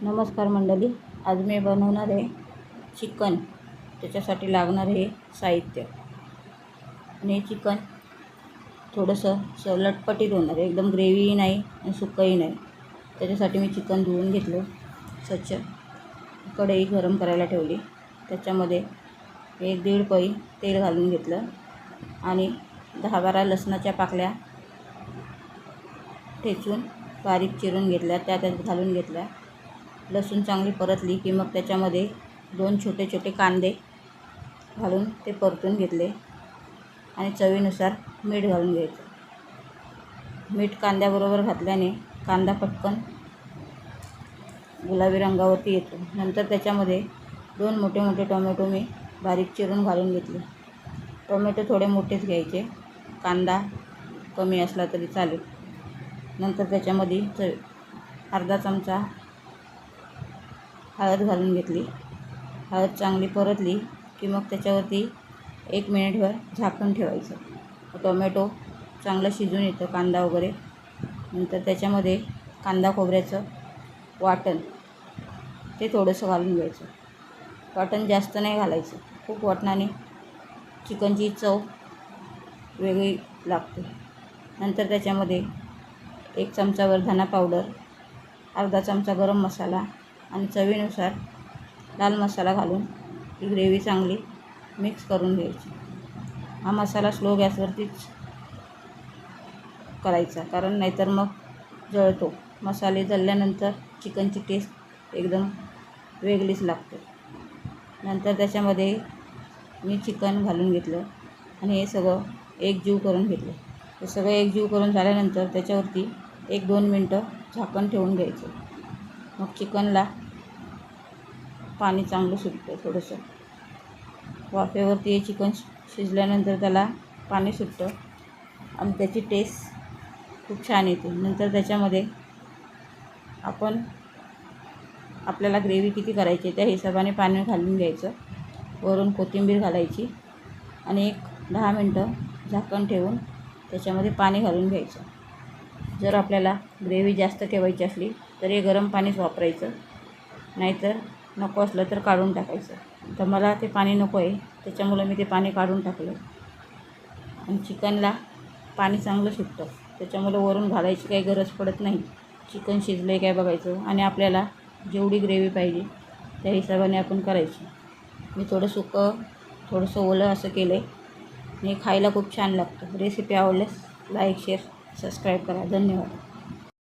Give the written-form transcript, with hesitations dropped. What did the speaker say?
नमस्कार मंडळी, आज मी बनवणार आहे चिकन. त्याच्यासाठी लागणार आहे साहित्य. आणि चिकन थोडंसं लटपटीत होणार आहे, एकदम ग्रेव्ही नाही आणि सुकंही नाही. त्याच्यासाठी मी चिकन धुवून घेतलं स्वच्छ. कढई गरम करायला ठेवली. त्याच्यामध्ये 1-1.5 पळी तेल घालून घेतलं आणि 10-12 लसणाच्या पाकळ्या ठेचून बारीक चिरून घेतल्या, त्यात घालून घेतल्या. लसूण चांगली परतली की मग त्याच्यामध्ये 2 छोटे छोटे कांदे घालून ते परतून घेतले आणि चवीनुसार मीठ घालून घ्यायचं. मीठ कांद्याबरोबर घातल्याने कांदा पटकन गुलाबी रंगावरती येतो. नंतर त्याच्यामध्ये 2 मोठे मोठे टोमॅटो मी बारीक चिरून घालून घेतले. टोमॅटो थोडे मोठेच घ्यायचे, कांदा कमी असला तरी चालेल. नंतर त्याच्यामध्ये अर्धा चमचा हळद घालून घेतली. हळद चांगली परतली की मग त्याच्यावरती 1 मिनिटभर झाकण ठेवायचं. टोमॅटो चांगलं शिजून येतं, कांदा वगैरे. नंतर त्याच्यामध्ये कांदा खोबऱ्याचं वाटण ते थोडंसं घालून घ्यायचं. वाटण जास्त नाही घालायचं, खूप वाटणाने चिकनची चव वेगळी लागते. नंतर त्याच्यामध्ये 1 चमचाभर धना पावडर, अर्धा चमचा गरम मसाला आणि चवीनुसार लाल मसाला घालून ही ग्रेव्ही चांगली मिक्स करून घ्यायची. हा मसाला स्लो गॅसवरतीच करायचा, कारण नाहीतर मग जळतो. मसाले जळल्यानंतर चिकनची टेस्ट एकदम वेगळीच लागते. नंतर त्याच्यामध्ये मी चिकन घालून घेतलं आणि हे सगळं एकजीव करून घेतलं. हे सगळं एकजीव करून झाल्यानंतर त्याच्यावरती 1-2 मिनटं झाकण ठेवून घ्यायचं. मग चिकनला पाणी चांगलं सुटतं. थोडंसं वाफेवरती हे चिकन शिजल्यानंतर त्याला पाणी सुटतं आणि त्याची टेस्ट खूप छान येते. नंतर त्याच्यामध्ये आपल्याला ग्रेव्ही किती करायची त्या हिशोबाने पाणी घालून घ्यायचं. वरून कोथिंबीर घालायची आणि 10 मिनटं झाकण ठेवून त्याच्यामध्ये पाणी घालून घ्यायचं. जर आपल्याला ग्रेव्ही जास्त ठेवायची असली तर हे गरम पाणीच वापरायचं, नाहीतर नको असलं तर काढून टाकायचं. तर मला ते पाणी नको आहे, त्याच्यामुळं मी ते पाणी काढून टाकलं. आणि चिकनला पाणी चांगलं सुटतं, त्याच्यामुळं वरून घालायची काही गरज पडत नाही. चिकन शिजलं आहे काय बघायचं आणि आपल्याला जेवढी ग्रेव्ही पाहिजे त्या हिशोबाने आपण करायची. मी थोडं सुकं थोडंसं ओलं असं केलं आहे आणि खायला खूप छान लागतं. रेसिपी आवडल्यास लाईक, शेअर, सबस्क्राईब करा. धन्यवाद.